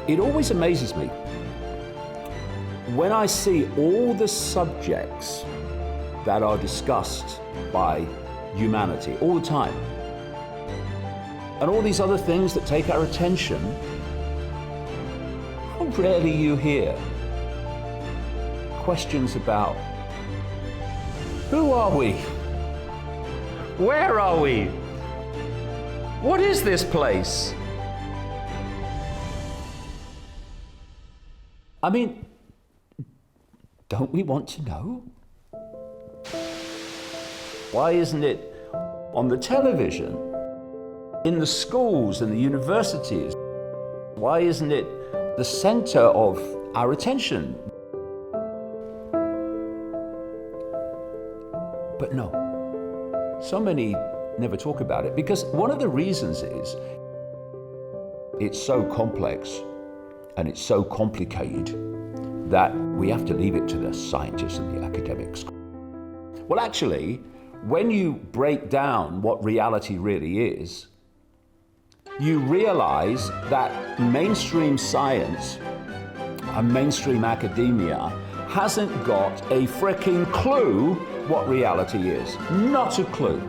It always amazes me when I see all the subjects that are discussed by humanity all the time, and all these other things that take our attention, how rarely you hear questions about who are we? Where are we? What is this place? I mean, don't we want to know? Why isn't it on the television, in the schools and the universities? Why isn't it the center of our attention? But no, so many never talk about it, because one of the reasons is it's so complex and it's so complicated that we have to leave it to the scientists and the academics. Well, actually, when you break down what reality really is, you realize that mainstream science and mainstream academia hasn't got a fricking clue what reality is. Not a clue.